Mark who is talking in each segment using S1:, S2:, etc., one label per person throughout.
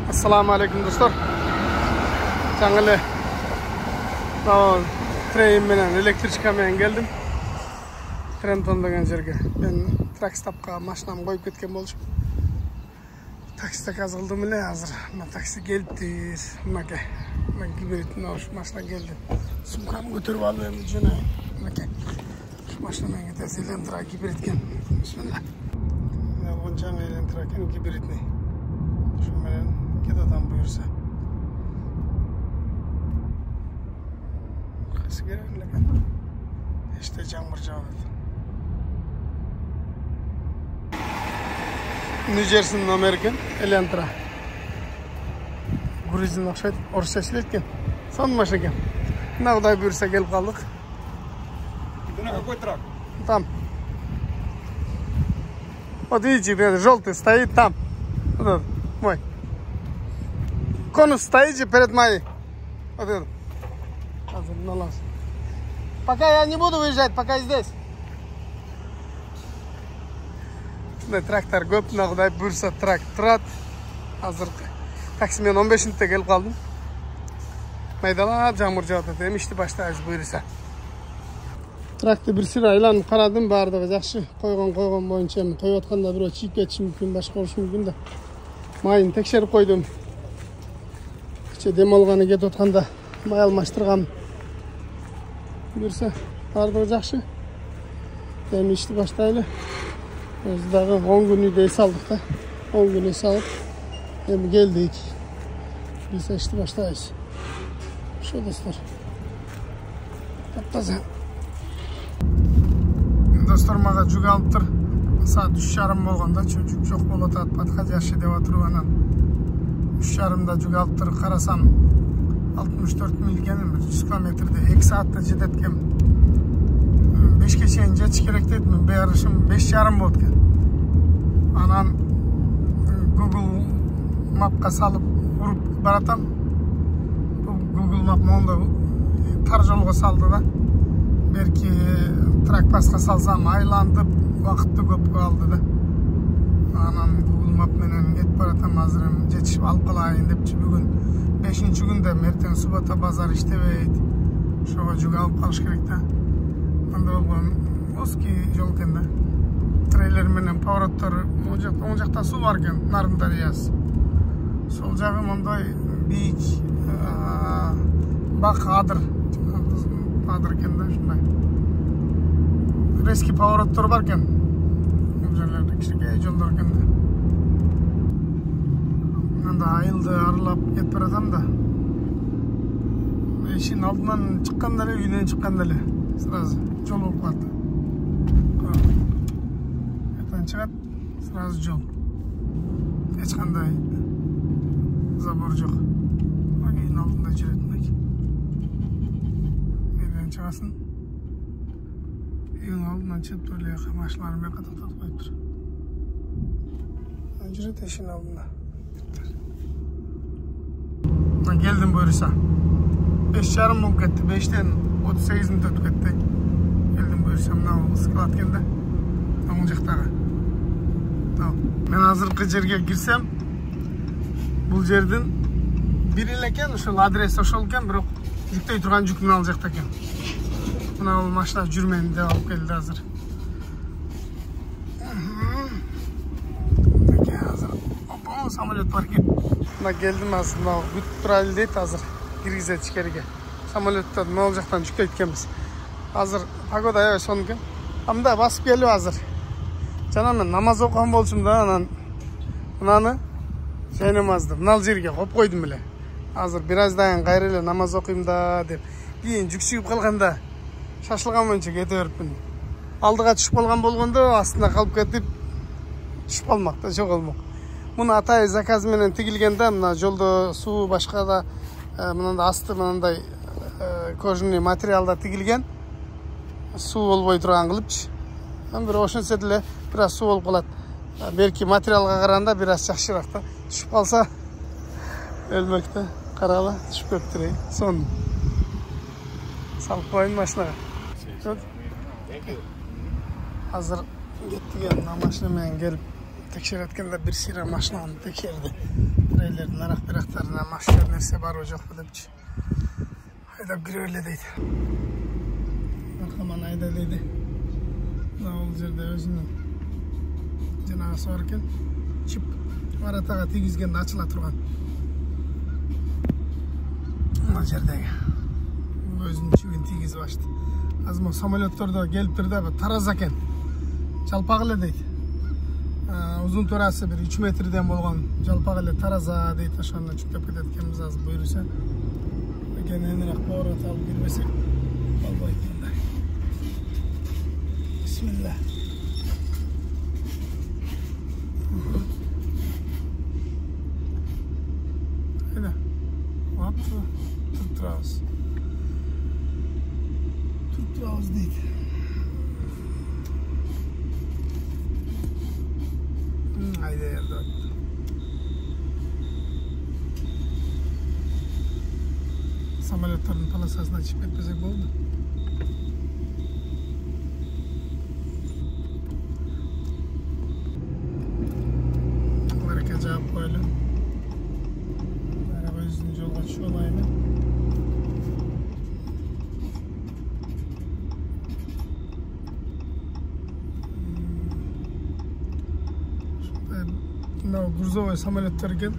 S1: Assalamu alaikum dostlar. Жаңылы treyin менен электричка менен келдим. Трентон деген жерге. Мен тракстапка машинамды коюп кеткен болчумун. Таксиде казы кылдым эле азыр. Мына такси келипти. Мынакей. Мен гибридин ош машина келди. Сумкамды көтөрүп алып эми жөнөйм. Мынакей. Ушу машина менен кетебиз. Элентра гибрид экен. Бисмилла. Мына жаңы элентра экен гибридный. Ушу менен кетатам буюрса. İşte жаңбыр жаап. Нью-Джерсинин номери экен, Элентра. Грузин окшойт, орусча сүйлөйт экен. Сонун машина экен. Мына Кудай буйрса келип калдык.
S2: На какой трак?
S1: Там. Вот видите, желтый стоит там. Вот этот, мой. Конус стоит же перед моей. Вот этот. Пока я не буду выезжать, пока здесь. Трактор көп, Кудай буйрса трактор турат. Азыр таксимен 15 минутта келип калдым. Майдалап жаңбыр жаап атат. Эми ишти баштайбыз буйрса. Трактор бир сыйра айланып карадым, баардыгы жакшы. Койгон боюнча эми коюп атканда бирөө чийип кетиши мүмкүн, башка болушу мүмкүн да. Майын текшерип койдум. Кече дем алганы кетип атканда май алмаштыргам. Бирсе баардыгы жакшы. Эми ишти баштайлы. Өзү дагы 10 күн үйдө эс алдык да. 10 күн эс алып, эми келдик. Бирсе ишти баштайбыз. Ошо достор. Таптаза. Достор мага жүк алыптыр. Саат 3:30 болгондо жүк жок болуп атат. Подходящий деп атырып анан 3:30да жүк алыптыр. Карасам 64 миль екен, 100 километрде 2 саатта жетет экен. 5ке чейин жетиш керек дейт, мен беришим 5:30 болот экен. Анан Google Map'ка салып уруп баратам. Google Map мондо тар жолго салды да. Берки трак паска салсам айландып, убакытты көп калды да. Анан Google Map менен кетип баратам, азыр эми жетишип алып калайын депчи бүгүн 5-күндө эртең суббота базар иштебейт. Ошого жүк алып калыш керек да. Анда болгон узкий жол экен да. Трейлер менен повороттор, оң жакта суу бар экен, Нарын дарыясы. Сол жагы мондой бийик бак адыр экен да, ушундай. Резкий повороттор бар экен. Бул жерлерде кичинекей жолдор экен да. Анда айылды аралап кетип баратам да. Эшин алдынан чыкканда эле, үйдөн чыкканда эле сразу жол болуп калат. Этен чыгат, сразу жол. Эч кандай забор жок. Үйдүн алдында жүрөт мынакей. Үйдөн чыгасын. Үйдүн алдынан чыгып туруп эле машиналар менен токтотуп коюптур. Жүрөт эшин алдында. Geldim buyursa. 5:30 болуп кетти. 5'ten 38 мүнөт өтүп кетти. Geldim buyursa мына склад экен да. Оң жактагы. Мен азыркы жерге кирсем, бул жердин бир эле экен, ошол адрес ошол экен, бирок жүктөй турган жүк мына ал жакта экен. Мына бул машина жүрмөйм деп алып келди азыр. Азыр самолет бар экен. Мына келдим азыр, мына күтүп турайлы дейт азыр. Киргизет ичкериге. Самолеттен мына жактан жүктөйт экенбиз. Азыр погода аябай сонун экен. Мында басып келип азыр. Жана мен намаз окуган болчумун да, анан мынаны жай намазды мына жерге коюп койдум эле. Азыр бир аздан кайра эле намаз окуйм да деп. Кийин жүк чыгып калганда шашылган боюнча кете берипмин. Алдыга түшүп калган болгондо астына калып кетип түшүп калмак да, жоголмок. Муну атай заказ менен тигилген да, мына жолдо суу башка да мындай асты мындай кожаный материалда тигилген. Суу болбой турган кылыпчы. Бир ошентсе деле бир аз суу болуп калат. Берки материалга караганда бир аз жакшыраак да. Түшүп калса өлмөк да. Карагыла, түшүп кетиптир. Сон салып коюн машинага. Азыр кеттиген машина менен келип текшереткенде bir sıra машинаны текшерди. Трейлердің арақ-бірақтарына машина нәрсе бар о жоқ депчи. Айдап кіре берле дейді. Арқаман айда дейді. Ол жерде өзінің жанағасы бар екен. Чип маратаға тигізгенде ачыла тұрған. Мына жердегі. Өзінің чипін тигізіп ашты. Азма самолеттерде келіп тұрды, тараза екен. Жалпағылы дейді. Uzun turası bir 3 metreden bolgan Жалпағылы тараза дейді. Ошоны жүктеп кетет экенбиз азыр буйруса. Кененирээк боорот алып кирбесек болбойт мындай. Бисмилла. Hayda. Hop. Tutturabız. Tutturabız deydi. Hayda yerdi. Samolyotların palasasına çıkıp etmesek oldu. Hareket cevap koyalım. Araba yüzünce yol açıyor olayını. Şurada грузовой samolyotlar ekan.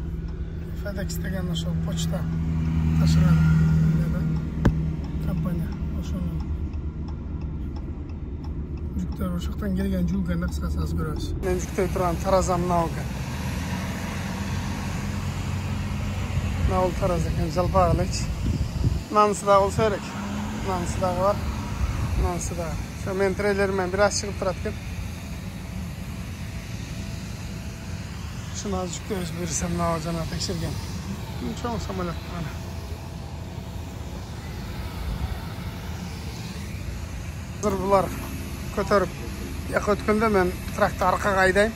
S1: FedEx degan o'sha pochta tashigan kompaniya. O'shani жүктөр ошоктон келген жүлгөнү кыскасы көрөбүз. Мен жүктөй турган таразам мынау экен. Мынау тараза экен, Жалпағылычы. Мынанысы да болсо керек. Мынанысы дагы бар. Мынанысы да. Ошо мен трейлермен бир аз чыгып турат экен. Şunu az жүктөбүз берсем, мынау жана текшерген. Чоң самолет мына. Hazır bular көтөрүп жака өткөндө мен тракты аркага айдайм.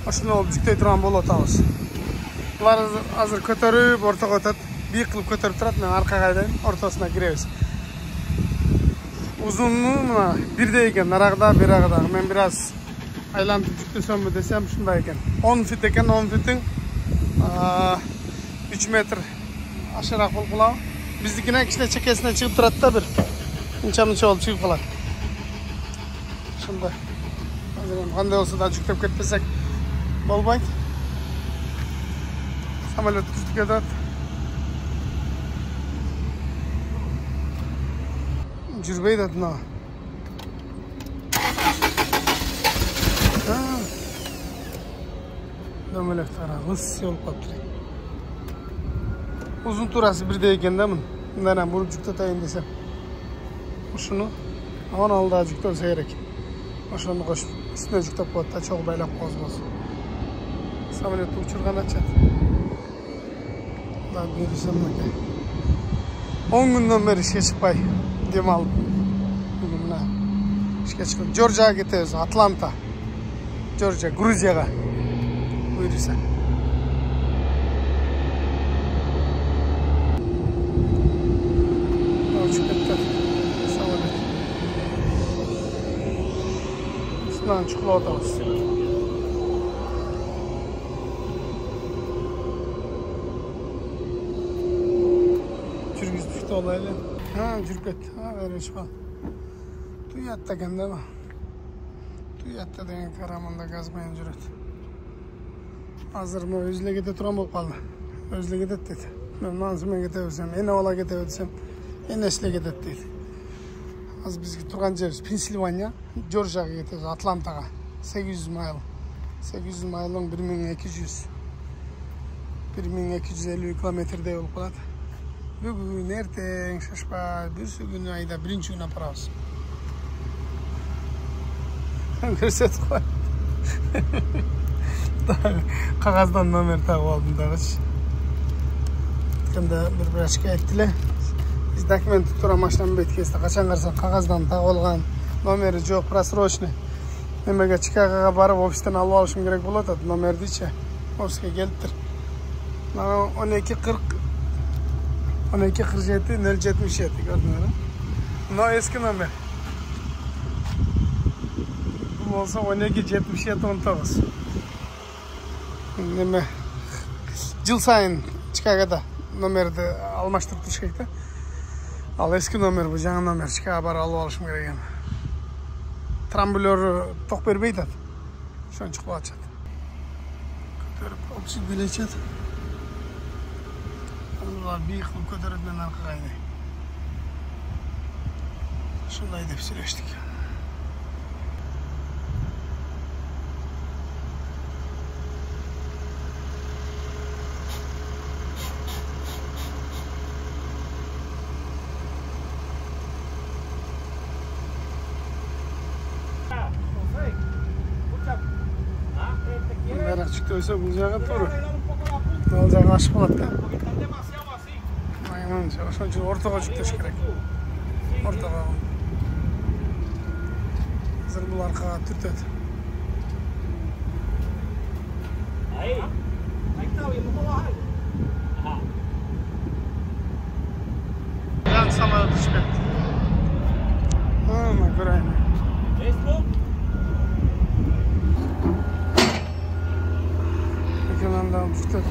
S1: Ошону алып жүктөй турган болот атабыз. Булар азыр көтөрүп ортого өтөт. Бийик кылып көтөрүп турат, мен аркага айдайм, ортосуна киребиз. Узуну мына бирдей экен, нарагда, бирагда. Мен бир аз айлантып жүктөсөмбү десем, ушундай экен. 10 фит экен, 10 фиттин 3 метр ашыраак болуп калабы. Биздикине кичине чекесине чыгып турат да, бир мынча-мынча болуп чыгып калат. Ушундай. Азыр кандай болсо да жүктөп кетпесек болбойт. Самолет түзүп кетет. Жүрбөйт атына. Дөмөлөк тарабыз болуп калыптыр. Uzun turası birde eкен да мын. Мындан буруп жүктөтөйүн десем. Ушуну аман алда жүктөлсө керек. Ошону кошуп үстүнө жүктөп коет да, чогуу байлап коебуз. Самолетту учурган ачат. Да берсем мындай. 10 күндөн бери ишке чыкпай дем алып. Бүгүн мына ишке чыгып Жоржияга кетебиз, Атланта. Жоржия, Грузияга. Буйруса. Şundan çikolata Жүргүздүктү олайлы. Жүрүп кетти. Бериш кал. Туятта экен да. Туятта деген караманда газ менен жүрөт. Азыр мына өзү эле кете турган болуп калды. Өзү эле кетет дейт. Мен мансымен кете берсем, эне бала кете берсем, энеси эле кетет дейт. Az biz turgan жерибиз Pensilvania, Жоржияга кетебиз, Атлантага. 800 майл. 800 майлдын 1250 километрдей болуп калат. Бүгүн эртең шашпай, бүрсү күнү айда биринчи күнү апарабыз. Көрсөтүп кой. Кагаздан номер тагып алдым дагычы. Кандай бир врачка айттыле. Biz dokument tuturan maşinanın betkesinde kaçan karsan kağızdan tağılgan nomeri yok, prasroçne. Demege Chicago'ga barıp ofisten alıp alışım gerek buladı. Nomer deyçe ofisке geliptir. 1247 077 gördün mü? No eski nomer. Bu olsa 1277 19. Neme жыл сайын Чикагода номерді алмаштырып тұрыш керек та. Ал ескі номер бұл, жаңа номер Чикаго барып алып алышым керек екен. Трамблер тоқ бербейді. Шон чықпай атшады. Көтеріп алып белечеді. Олар биік қылып көтереді, мен арқаға айдай. Шындай деп сөйлештік. Бәрі жүкті өсе бұл жаға тұры. Ол жаға ашық болады да. Ошон үчүн ортого жүктөш керек. Ортого. Азыр бул аркага түртөт. Yan самолет түшпөт. Ана көрөйүн. Экрандан түртөт.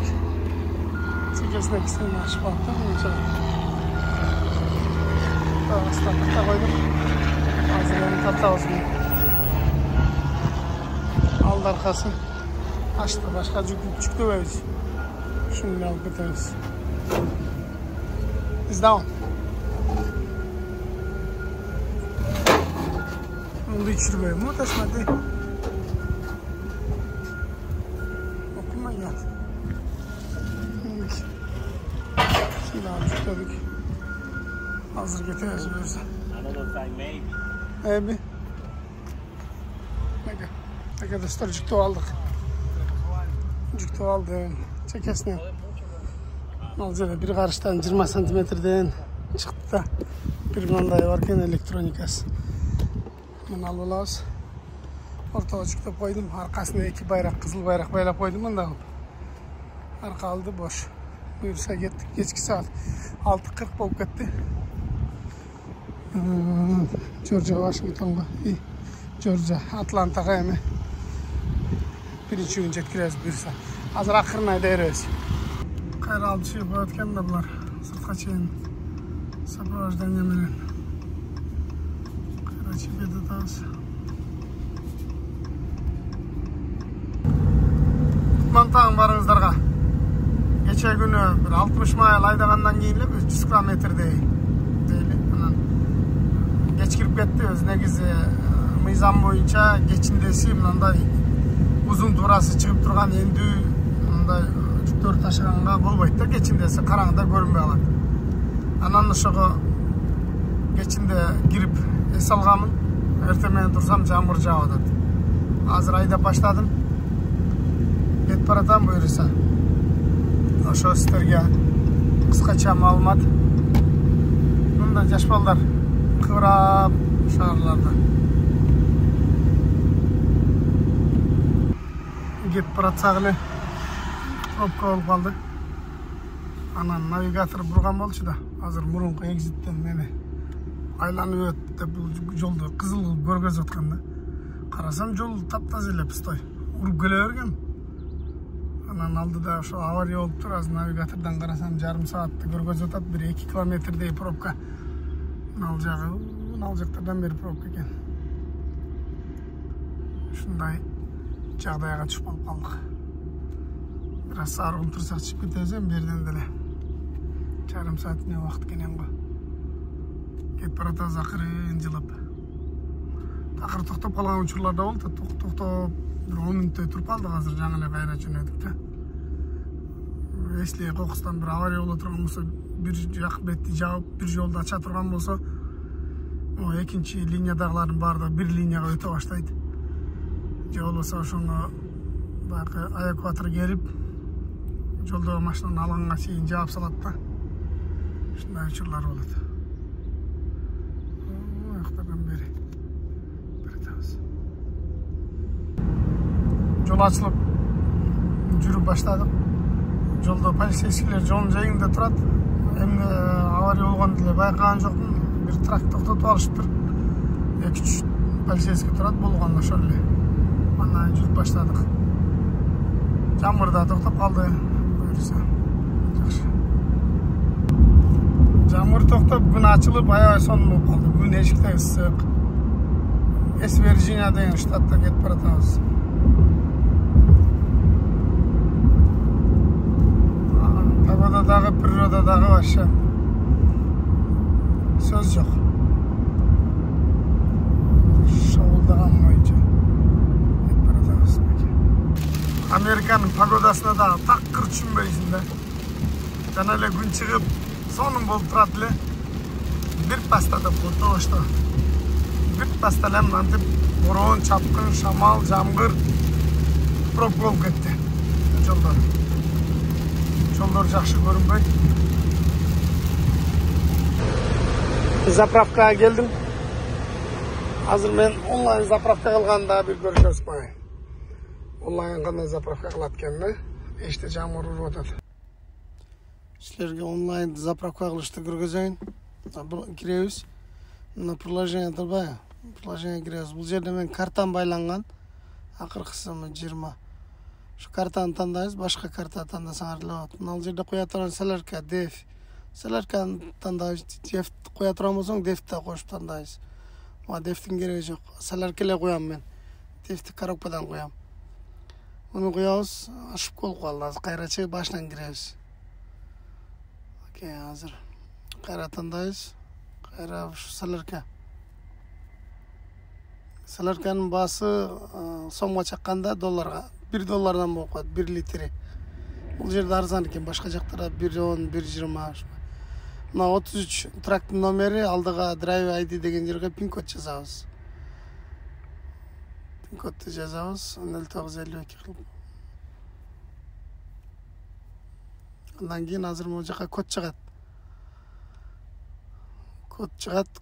S1: Çekesine kısmını açıp attım. Islaklıkta koydum. Malzemenin tatlı olsun. Aldı arkasını. Açtı. Başka çıktı ve biz. Şunu alıp götürürüz. It's down. Onu içirmeye mi? Taşmadı. Okuma geldi. Şimdi abi tutladık. Hazır getiririz böylece. Abi. Arkadaşlar cüktü aldık. Cüktü aldım. Çekesine. Malzeme bir karıştan 20 santimetreden çıktı da. Bir mandayı varken elektronikası. Bunu alalım. Ortağa çıktı koydum. Arkasına iki bayrak, kızıl bayrak bayla koydum. Onu da alıp. Arka aldı boş. Buyursa gittik. Geçki saat 6:40 bolup ketti. Georgia Washington'ga. Georgia Atlanta'ga emi. Birinci gün jetkirez buyursa. Hazır akırına ederiz. Kayra aldı şey koyatken de bular. Sırtqa çeyin. Sapajdan yemelen. Kayra çekedi tağız. Kutmantağın barыңыздарга. Geçen günü bir 60 mayıl aydagandan keyin 300 kilometr'dey. Geç kirip ketти. Öz negizi mıyzam boyunca geçindesi mындай uzun turası çıkıp turgan endi mындай жүктөр taşıganga bolбойт da geçindesi karаңda görünbey alат. Anан ошого geçinde girip es algamын. Ertemenen tursam жамыр жаап атат. Азыр айдап баштадым. Кетип баратам буюрса. Ошо сиздерге кыскача маалымат. Мындай жаш балдар кыбырап шаарларда. Кетип баратсак эле пробка болуп калды. Анан навигатор бурган болчу да. Азыр мурунку экзиттен мени айланып өт деп бул жолду кызыл көргөзүп аткан да. Карасам жол таптаза эле пустой. Уруп келе берген. Анан алдыда ошо авария болуп тур. Азыр навигатордон карасам жарым саатты көргөзүп атат. 1-2 километрдей пробка. Ал жактардан бери пробка экен. Ушундай жагдайга түшүп калып калдык. Бир аз аргын турсак чыгып кетебиз эми берден деле. Жарым саат не убакыт кенен го. Кетип баратабыз акырын жылап. Такыр токтоп калган учурлар да болду. Токтоп bir 10 minutтай туруп калдык. Азыр жаңы эле кайра жөнөдүк да. Если кокустан bir авария боло турган болсо, bir жак бетти жаап, bir жолду ача турган болсо, o экинчи линиядагылардын баары да bir линияга өтө баштайт. Же болбосо ошону баягы эвакуатор келип, жолдогу машинанын алаңга чейин жаап салат да. Ушундай учурлар болот. Аяктардан бери баратабыз. Жол ачылып жүрүп баштадык. Жолдо полицейскийлер жолдун жайында турат. Эмне авария болгондо эле байкаган жокмун. Bir trakt toktotуп алышыптыр. 2-3 полицейский турат болгон ошол эле. Анан жүрүп баштадык. Жамырда токтоп калды. buyursa. Жақсы. Жамыр тоқтап, күн açılıp аябай сонун болуп калды. Күн эшикте ысык. Вирджиния деген штатта кетип баратабыз. Погодадагы, природадагы вообще сөз жок. Шоулдаган боюнча кетип баратабыз. Американын погодасына да такыр түшүнбөйсүң да. Жана эле күн чыгып, сонун болуп турат эле. Бир паста деп куртулушту. Бир паста эле мынтип борон, чапкын, шамал, жамгыр пробка болуп кетти. Жолдор жакшы көрүнбөйт. Заправкага келдим. Азыр мен онлайн заправка кылганда бир көрүшөбүз коеюн. Онлайн кандай заправка кылат экенин, эште жамгыр уруп атат. Силерге онлайн заправка кылышты көргөзөйүн. Киребиз. Мына приложение турбайбы? Приложение киребиз. Бул жерде мен картам байланган. Акыркысы 20. Şu kartаны тандайбыз, башка карта тандасаңар деле болот. Мына жерде кое турган солярка, деф. Солярканы тандайбыз, деф кое турган болсоң, дефти коюп тандайбыз. Мага дефтин кереги жок. Солярка эле коям мен. Дефти коробкадан коям. Муну коебуз, ошибка болуп калды. Азыр кайрачы башынан киребиз. Окей, азыр кайра тандайбыз. Кайра солярка. Солярканын баасы сомго чакканда долларга $1 болуп калат, 1 литри. Бул жерде арзан экен, башка жактарда 1.10, 1.20. Мына 33 трактын номери, алдыга Drive ID деген жерге пин-код жазабыз. Пин-кодду жазабыз, 0952 кылып. Андан кийин азыр могу жака код чыгат.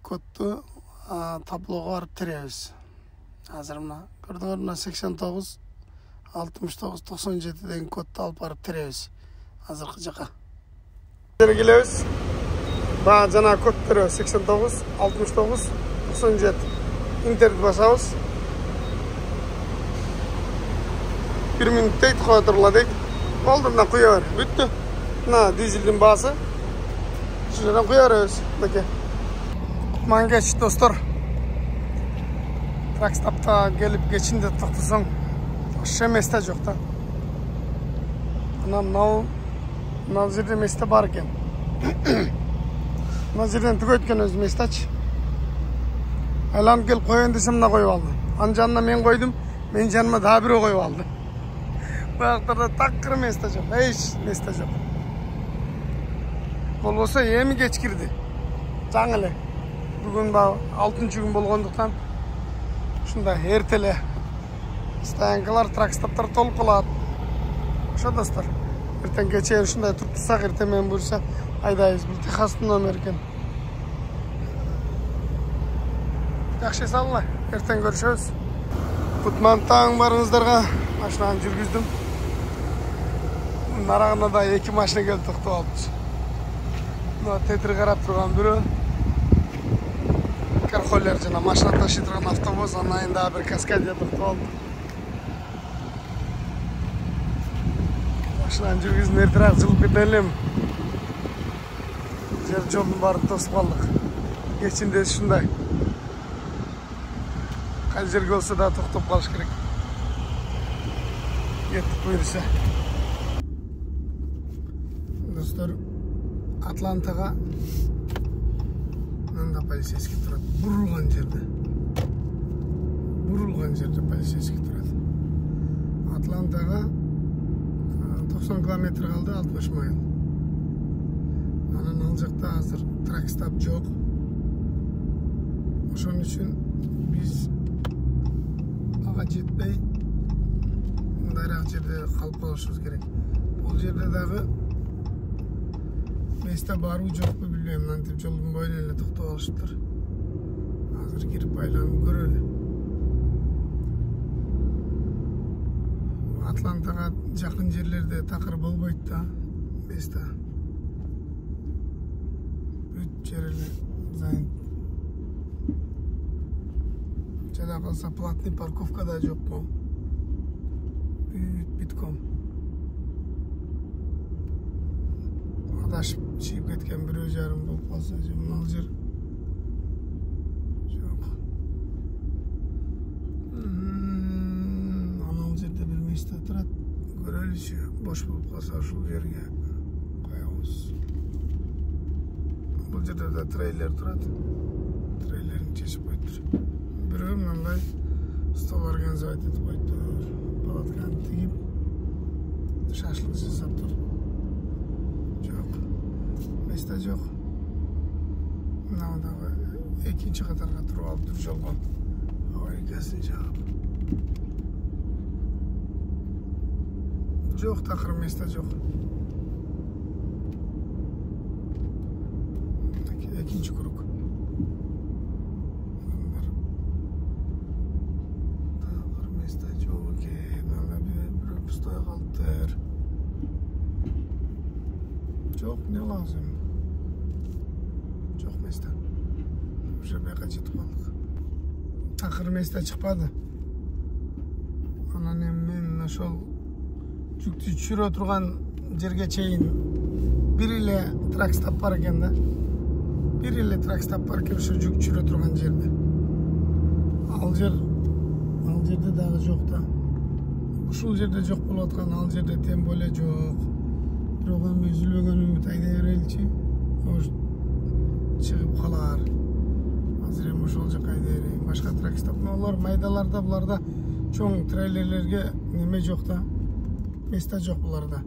S1: Кодду таблого барып теребиз. Азыр мына көрдүңөр, мына 89 69 97 деген кодду алып барып теребиз. Азыркы жака. Жерге келебиз. Баа жана код теребиз 89 69 97. Интерди басабыз. 1 минут дейт, кое тургула дейт. Болду, мына куя бер. Бүттү. Мына дизелдин баасы. Ушул жерден куя беребиз. Мынакей. Мангеч достор. Тракстапта келип кечинде токтосоң, ошо месте жок да. Мына жерде месте бар экен. Мына жерден түгөйт экен өз местечи. Айланып келип коеюн десем, мына коюп алды. Анын жанына мен койдум, менин жаныма дагы бирөө коюп алды. Бактарда такыр месте жок, эч месте жок. Болбосо эми кеч кирди. Жаңы эле. Бүгүн 6-күн болгондуктан ушундай эртеле стоянкалар, тракстоптор толуп калат. Ошо достор. Эртең кечээ ушундай туруп турсак, эртең менен буюрса айдайбыз. Бул Техастын номери экен. Жакшы салла. Эртең көрүшөбүз. Кутман таң барыңыздарга. Машинаны жүргүздүм. Нарагына да 2 машина келип токтоп алыпты. Мына тетир карап турган бирөө. Кархоллер жана машина ташый турган автобус, анан дагы бир Каскадия токтоп алды. Машинаны жүргүздүм, эртерээк жылып кетелим. Жер жолдун баары тосуп калдык. Кечинде ушундай. Кайсы жерге болсо да токтоп калыш керек. Кеттик буюрса. Достор, Атлантага мында полицейский турат. Бурулган жерде полицейский турат. Атлантага 90 километр калды, 60 майл. Анан ал жакта азыр тракстоп жок. Ошон үчүн биз ага жетпей мындайраак жерде калып калышыбыз керек. Бул жерде дагы месте барбы жокпу билбейм, мынтип жолдун боюна эле токтоп алышыптыр. Азыр кирип айланып көрөлү. Атлантага жакын жерлерде такыр болбойт да месте. Бүт жер эле занят. Жада калса платный парковка да жокпу. Бүт битком. адашып чыйып кеткен 1,5 болуп калса же мына жер жок. Анал жерде бир месте турат. Көрөлүчү бош болуп калса ушул жерге коебуз. Бул жерде да трейлер турат. Трейлерин чечип коюптур. Бирөө мындай стол организовать этип коюптур. Палатканы тигип шашлык жасап тур. Жок. Месте жок. Мына дагы экинчи катарга туруп алып тур жолго. Аварийкасын жаап. Жок, такыр месте жок. Экинчи круг. Такыр месте жок экен. Ана бирөө пустой калыптыр. Жок, не лазым. Жок месте. Уже бияка жетип калдык. Такыр месте чыкпады. Анан эми мен ошол жүктү түшүрө турган жерге чейин бир эле тракстап бар экен да. Бир эле тракстап бар экен ошо жүк түшүрө турган жерде. Ал жерде дагы жок да. Ушул жерде жок болуп аткан, ал жерде тем более жок. Бирок эми үзүлбөгөн үмүт айдай береличи. Может чыгып калар. Азыр эми ошол жака айдай берейин. Башка тракстап болор, майдаларда буларда чоң трейлерлерге неме жок да. Месте жок буларда.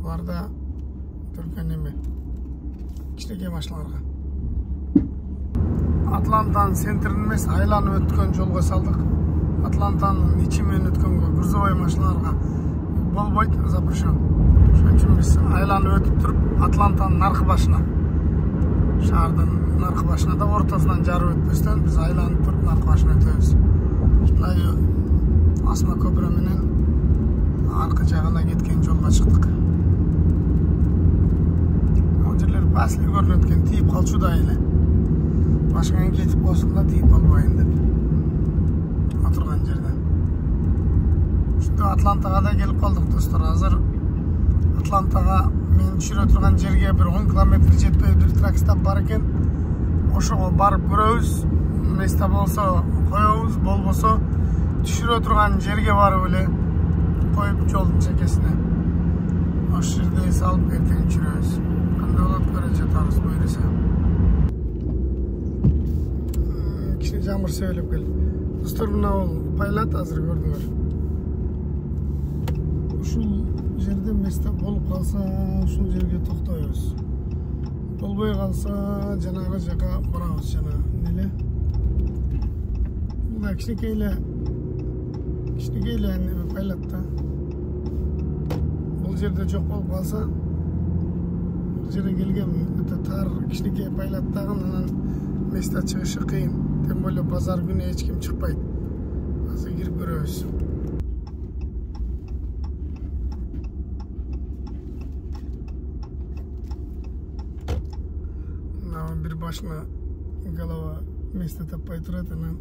S1: Буларда только неме. Кичинекей машиналарга. Атлантанын центрин эмес, айланып өткөн жолго салдык. Атлантанын ичимен өткөнгө грузовой машиналарга болбойт запрещен. Ошон үчүн биз айланып өтүп туруп Атлантанын наркы башына. Шаардын наркы башына да ортосунан жарып өтпөстөн биз айланып туруп наркы башына өтөбүз. Ушундай асма көпүрө менен аркы жагына кеткен жолго чыктык. Ал жерлер пасли көрүнөт экен, тийип калчудай эле. Башкаң кетип болсун да тийип калбайын деп. Отурган жерде. Ушунда Атлантага да келип калдык достор. Азыр Атлантага мен түшүрө турган жерге бир 10 километр жетпей бир тракстап бар экен. Ошого барып көрөбүз. Месте болсо коебуз, болбосо түшүрө турган жерге барып эле коюп жолдун чекесине. Ошол жерде салып эртең жүрөбүз. Кандай болот көрө жатабыз буйруса. Кичине жамыр сөйлөп келип. Достор, мына ол пайлат азыр көрдүңөр. Ушул жерде месте болуп калса, ушул жерге токтойбуз. Болбой калса, жанагы жака барабыз жана эле. Мына кичинекей эле пайлат да. Бул жерде жок болуп калса, бул жерге келген өтө тар кичинекей пайлаттагы анан месте чыгышы кыйын. Тем более базар күнү эч ким чыкпайт. Азыр кирип көрөбүз. Бир башына голова месте таппай турат, анан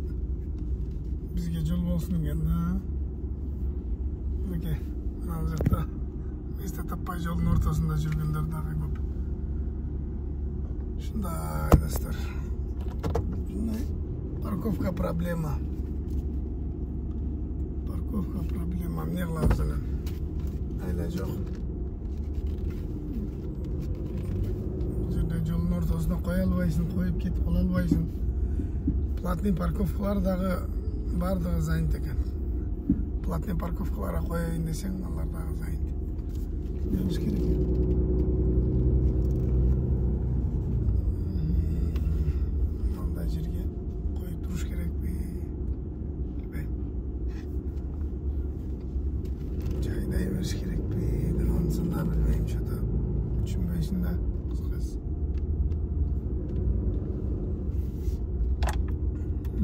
S1: бизге жол болсун экен да. Мынакей, ал жерде месте таппай жолдун ортосунда жүргөндөр дагы көп. Ушундай достор. Парковка проблема. Эмне кылабыз анан? Айла жок. Жолдун ортосуна кое албайсың, коюп кетип кала албайсың. Платный парковкалар дагы бардыгы занят экен. Платный парковкаларга коеюн десең, алар дагы занят. Эмнебиз керек? Мындай жерге коюп туруш керекпи? Билбейм. Жайдай бериш керекпи? Анысын да билбейм, что-то түшүнбөйсүң да.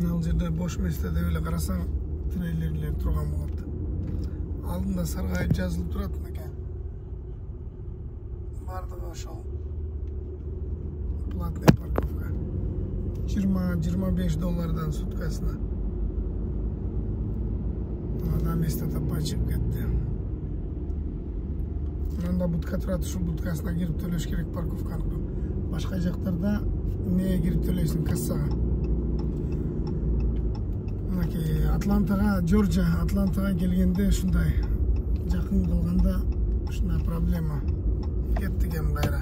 S1: Ал жерде бош местеде эле карасаң, трейлерлер турган болот. Алдында саргайып жазылып турат экен. Бардыгы ошол платный парковка. 20-25 доллардан суткасына. Ана месте таппай чыгып кетти. Мында будка турат, ушул будкасына кирип төлөш керек парковканы. Башка жактарда эмнеге кирип төлөйсүң кассага? Мынакей Атлантага, Джорджия, Атлантага келгенде ушундай жакын калганда ушундай проблема. Кеттик эми кайра.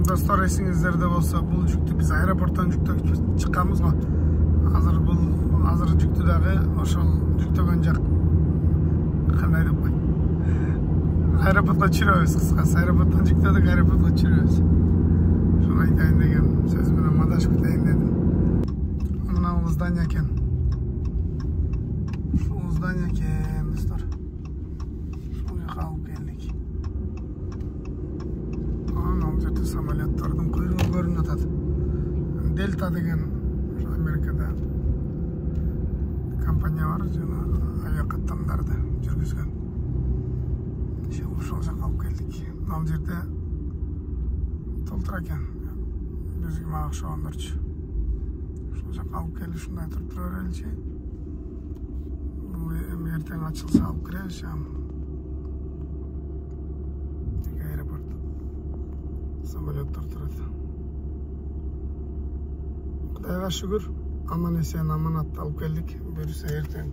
S1: Достор, эсиңиздерде болсо, бул жүктү биз аэропорттон жүктөп чыкканбыз го. Азыр жүктү дагы ошол жүктөгөн жак кандай деп коет. Аэропортко чүрөбүз, кыскасы аэропорттон жүктөдүк, аэропортко чүрөбүз. Ошону айтайын деген сөз менен мадашып кетейин дедим. Мына бул здание экен. Ушул здание экен, достор. Ушул жака алып келдик. Анан жерде самолеттердин куйругу көрүнүп атат. Дельта деген Америкада компания бар, жана авиакаттамдарды жүргүзгөн. Ошол жака алып келдик. Ал жерде толтура экен. Бизге мага окшогондорчу. Ошол жака алып келип ушундай туруп тура береличи. Бул эми эртең ачылса алып киребиз. Аэропорт. Самолеттер турат. Кудайга шүгүр, аман эсен аманатты алып келдик. Буюрса эртең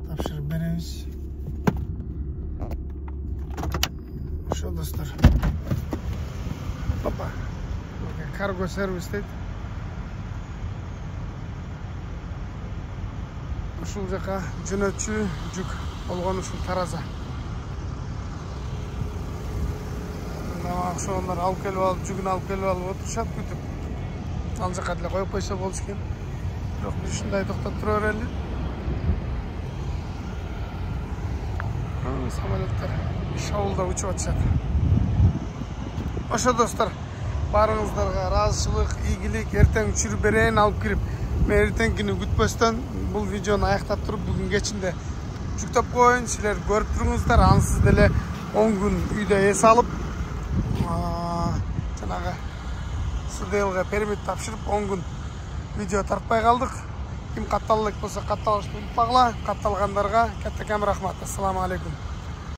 S1: тапшырып беребиз. Ошо достор. Опа. Карго сервис дейт. Ушул жака жөнөтчү жүк болгон ушул тараза. Ошондор алып келип алып, жүгүн алып келип алып отурушат күтүп. Ал жака деле коюп койсо болчу экен. Бирок биз ушундай токтоп тура берели. Самолеттер шоулда учуп атышат. Ошо достор, баарыңыздарга ыраазычылык, ийгилик, эртең учуруп берейин алып кирип. Мен эртеңкини күтпөстөн бул видеону аяктап туруп бүгүн кечинде жүктөп коеюн. Силер көрүп туруңуздар, ансыз деле 10 күн үйдө эс алып, жанагы СДЛга пермит тапшырып 10 күн видео тартпай калдык. Ким каттала элек болсо катталышты унутпагыла. Катталгандарга каттакам рахмат. Ассаламу алейкум.